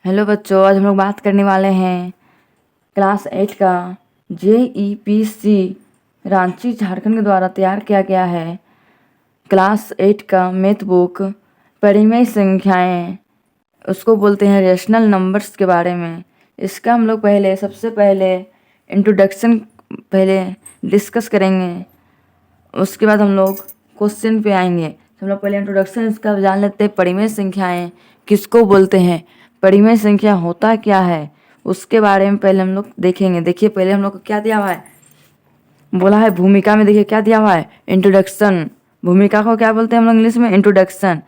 Hello बच्चों, आज हम लोग बात करने वाले हैं क्लास 8 का JEPC रांची झारखंड के द्वारा तैयार किया गया है क्लास 8 का मैथ बुक परिमेय संख्याएं, उसको बोलते हैं रेशनल नंबर्स के बारे में। इसका हम लोग सबसे पहले इंट्रोडक्शन पहले डिस्कस करेंगे, उसके बाद हम लोग क्वेश्चन पे आएंगे। हम लोग पहले इंट्रोडक्शन इसका जान लेते हैं। परिमेय संख्याएं किसको बोलते हैं, परिमेय संख्या होता क्या है, उसके बारे में पहले हम लोग देखेंगे। देखिए पहले हम लोग को क्या दिया हुआ है, बोला है भूमिका में। देखिए क्या दिया हुआ है, इंट्रोडक्शन। भूमिका को क्या बोलते हैं हम लोग इंग्लिश में, इंट्रोडक्शन।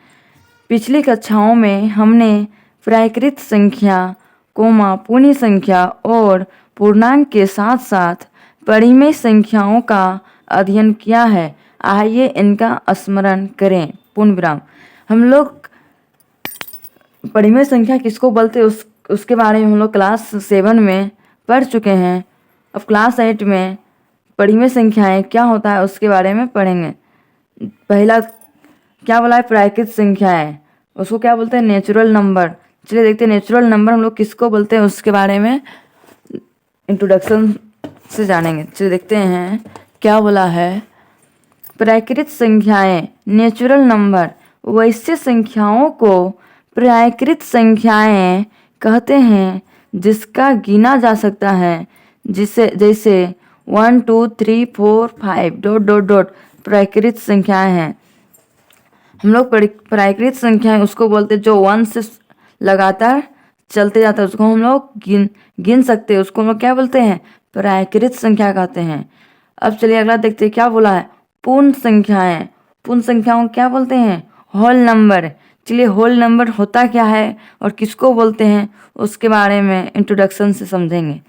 पिछली कक्षाओं में हमने प्राकृत संख्या, पूर्ण संख्या और पूर्णांक के साथ साथ परिमेय संख्याओं का अध्ययन किया है। आइए इनका स्मरण करें। पूर्ण विराम। हम लोग परिमेय संख्या किसको बोलते हैं उसके बारे में हम लोग क्लास 7 में पढ़ चुके हैं। अब क्लास 8 में परिमेय संख्याएं क्या होता है उसके बारे में पढ़ेंगे। पहला क्या बोला है, प्राकृत संख्याएं, उसको क्या बोलते हैं, नेचुरल नंबर। चलिए देखते हैं नेचुरल नंबर हम लोग किसको बोलते हैं, उसके बारे में इंट्रोडक्शन से जानेंगे। चलिए देखते हैं क्या बोला है। प्राकृत संख्याएं, नेचुरल नंबर, वैसे संख्याओं को प्राकृत संख्याएं कहते हैं जिसका गिना जा सकता है, जैसे 1 2 3 4 5 डॉट डॉट डॉट प्राकृत संख्याएं हैं। हम लोग प्राकृत संख्याएं उसको बोलते हैं जो 1 से लगातार चलते जाता है, उसको हम लोग गिन सकते हैं, उसको हम लोग क्या बोलते हैं, प्राकृत संख्या कहते हैं। अब चलिए अगला देखते हैं क्या बोला है, पूर्ण संख्याएं। पूर्ण संख्याओं क्या बोलते हैं, होल नंबर। चलिए होल नंबर होता क्या है और किसको बोलते हैं उसके बारे में इंट्रोडक्शन से समझेंगे।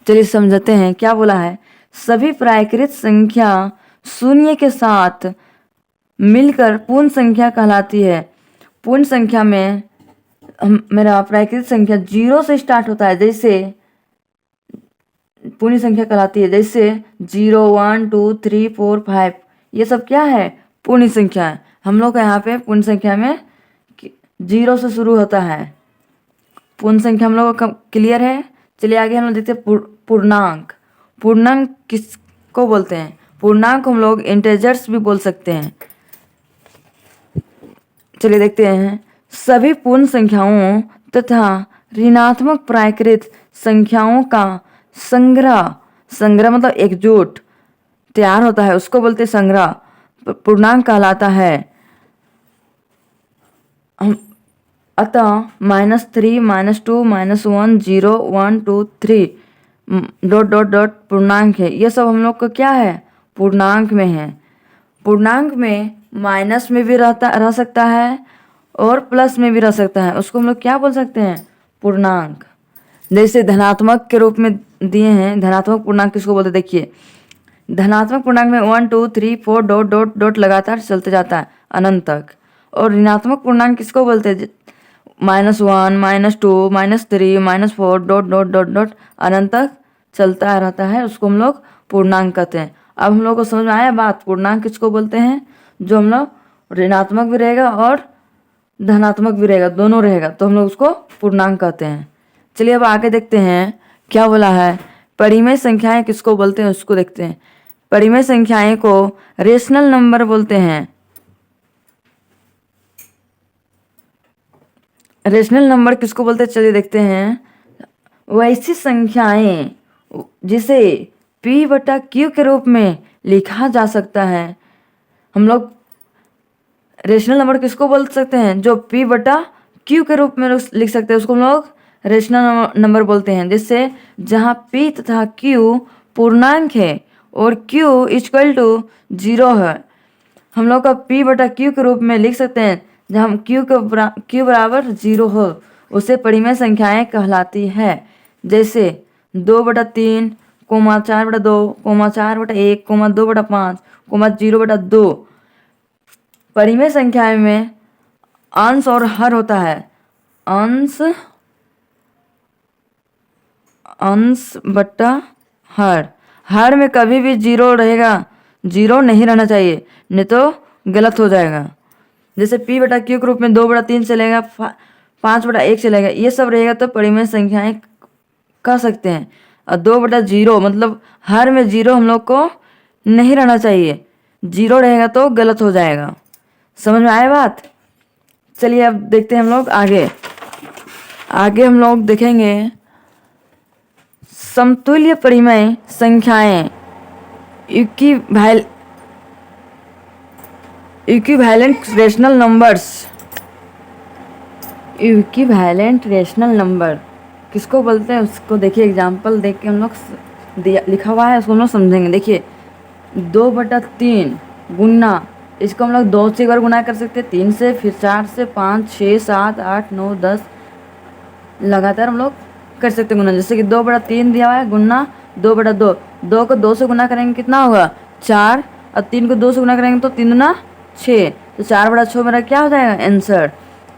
चलिए समझते हैं क्या बोला है। सभी प्राकृत संख्या शून्य के साथ मिलकर पूर्ण संख्या कहलाती है। पूर्ण संख्या में मेरा प्राकृत संख्या 0 से स्टार्ट होता है, जैसे पूर्ण संख्या कहलाती है। जैसे 0 1 2 3 4 5 ये सब क्या है, पूर्ण संख्या है। हम लोग का यहाँ पे पूर्ण संख्या में 0 से शुरू होता है। पूर्ण संख्या हम लोग का क्लियर है। चलिए आगे हम लोग देखते हैं पूर्णांक। पूर्णांक किसको बोलते हैं, पूर्णांक हम लोग इंटेजर्स भी बोल सकते हैं। चलिए देखते हैं। सभी पूर्ण संख्याओं तथा ऋणात्मक प्राकृत संख्याओं का संग्रह मतलब एकजुट तैयार होता है, उसको बोलते हैं संग्रह, पूर्णांक कहलाता है। अतः -3 -2 -1 0 1 2 3 डॉट डॉट डॉट पूर्णांक है। ये सब हम लोग को क्या है, पूर्णांक में है। पूर्णांक में माइनस में भी रह सकता है और प्लस में भी रह सकता है, उसको हम लोग क्या बोल सकते हैं, पूर्णांक। जैसे धनात्मक के रूप में दिए हैं, धनात्मक पूर्णांक किसको बोलते हैं, देखिए धनात्मक पूर्णांक में 1 2 3 4 डॉट डॉट डॉट लगातार चलते जाता है अनंत तक। और ऋणात्मक पूर्णांक किसको बोलते हैं, -1 -2 -3 -4 डॉट डॉट डॉट डॉट अनंत तक चलता रहता है, उसको हम लोग पूर्णांक कहते हैं। अब हम लोग को समझ में आया बात, पूर्णांक किसको बोलते हैं, जो हम लोग ऋणात्मक भी रहेगा और धनात्मक भी रहेगा, दोनों रहेगा, तो हम लोग उसको पूर्णांक कहते हैं। चलिए अब आगे देखते हैं क्या बोला है। परिमेय संख्याएं किसको बोलते हैं उसको देखते हैं। परिमेय संख्याएं को रेशनल नंबर बोलते हैं। रेशनल नंबर किसको बोलते हैं, चलिए देखते हैं। वैसी संख्याएं जिसे P/Q के रूप में लिखा जा सकता है, हम लोग रेशनल नंबर किसको बोल सकते हैं, जो P/Q के रूप में लिख सकते हैं, उसको हम लोग रेशनल नंबर बोलते हैं। जैसे जहाँ P तथा Q पूर्णांक है और Q = 0 है, हम लोग का P/Q के रूप में लिख सकते हैं। जहाँ Q = 0 हो उसे परिमेय संख्याएं कहलाती है। जैसे 2/3, 4/2, 4/1, 2/5, 0/2। परिमेय संख्याएं में अंश और हर होता है। अंश बटा हर। हर में कभी भी 0 रहेगा, 0 नहीं रहना चाहिए, नहीं तो गलत हो जाएगा। जैसे P/Q के रूप में 2/3 चलेगा, 5/1 चलेगा, ये सब रहेगा तो परिमेय संख्याएं कह सकते हैं। और 2/0 मतलब हर में 0 हम लोग को नहीं रहना चाहिए, 0 रहेगा तो गलत हो जाएगा। समझ में आए बात? चलिए अब देखते हैं हम लोग आगे हम लोग देखेंगे समतुल्य परिमेय संख्याएं equivalent rational numbers. Equivalent rational number किसको बोलते हैं उसको देखिए, एग्जाम्पल देख के हम लोग लिखा हुआ है उसको हम लोग समझेंगे। देखिए 2/3 गुना, इसको हम लोग 2 से एक बार गुना कर सकते हैं, 3 से, फिर 4 से, 5, 6, 7, 8, 9, 10 लगातार हम लोग कर सकते हैं गुना। जैसे कि 2/3 दिया हुआ है गुना 2/2, 2 को 2 से गुना करेंगे कितना होगा 4, और 3 को 2 से गुना करेंगे तो 3 दूना 6, तो 4/6 मेरा क्या हो जाएगा आंसर।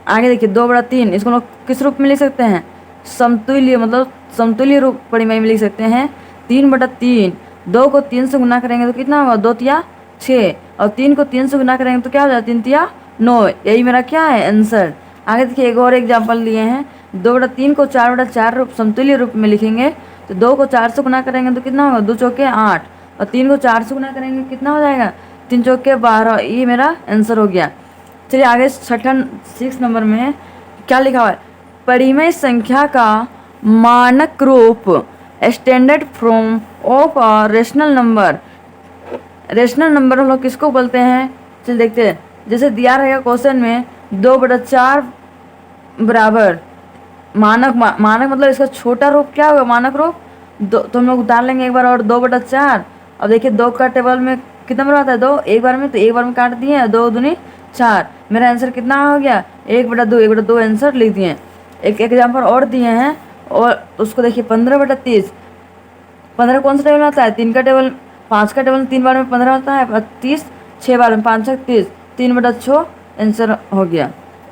आगे देखिए 2/3, इसको लोग किस रूप में लिख सकते हैं, समतुल्य मतलब समतुल्य रूप परिमेय में लिख सकते हैं। 3/3, 2 को 3 से गुना करेंगे तो कितना होगा 2 तिया 6, और 3 को 3 से गुना करेंगे तो क्या हो जाएगा 3 तिया 9, यही मेरा क्या है आंसर। आगे देखिए एक और एग्जाम्पल दिए हैं, 2/3 को 4/4 रूप समतुल्य रूप में लिखेंगे तो 2 को 4 से गुना करेंगे तो कितना होगा 2 चौके 8, और 3 को 4 से गुना करेंगे कितना हो जाएगा 3 चौके 12, ये मेरा आंसर हो गया। चलिए आगे 6 नंबर में क्या लिखा हुआ है, परिमेय संख्या का मानक रूप standard form of a rational number. Rational number हम लोग किसको बोलते हैं, चलिए देखते हैं। जैसे दिया रहेगा क्वेश्चन में 2/4 बराबर मानक मतलब इसका छोटा रूप क्या होगा मानक रूप दो, तो हम लोग उतार लेंगे एक बार और 2/4। अब देखिए 2 का टेबल में कितना बार आता है 2, एक बार में, तो एक बार में काट दिए 2 दूनी 4, मेरा आंसर कितना हो गया 1/2 आंसर लिख दिए। एक एग्जाम्पल और दिए हैं और उसको देखिए 15/30, 15 कौन सा टेबल में आता है 3 का टेबल, 5 का टेबल 3 बार में 15 आता है, 30 6 बार में 5 30, 3/6 आंसर हो गया।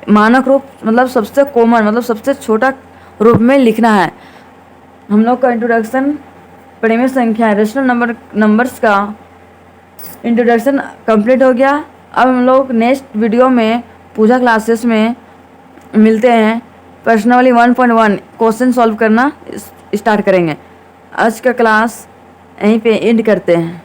मानक रूप मतलब सबसे कॉमन मतलब सबसे छोटा रूप में लिखना है। हम लोग का इंट्रोडक्शन परिमेय संख्या रेशनल नंबर्स का इंट्रोडक्शन कंप्लीट हो गया। अब हम लोग नेक्स्ट वीडियो में पूजा क्लासेस में मिलते हैं, प्रश्नावली 1.1 क्वेश्चन सॉल्व करना स्टार्ट करेंगे। आज का क्लास यहीं पे एंड करते हैं।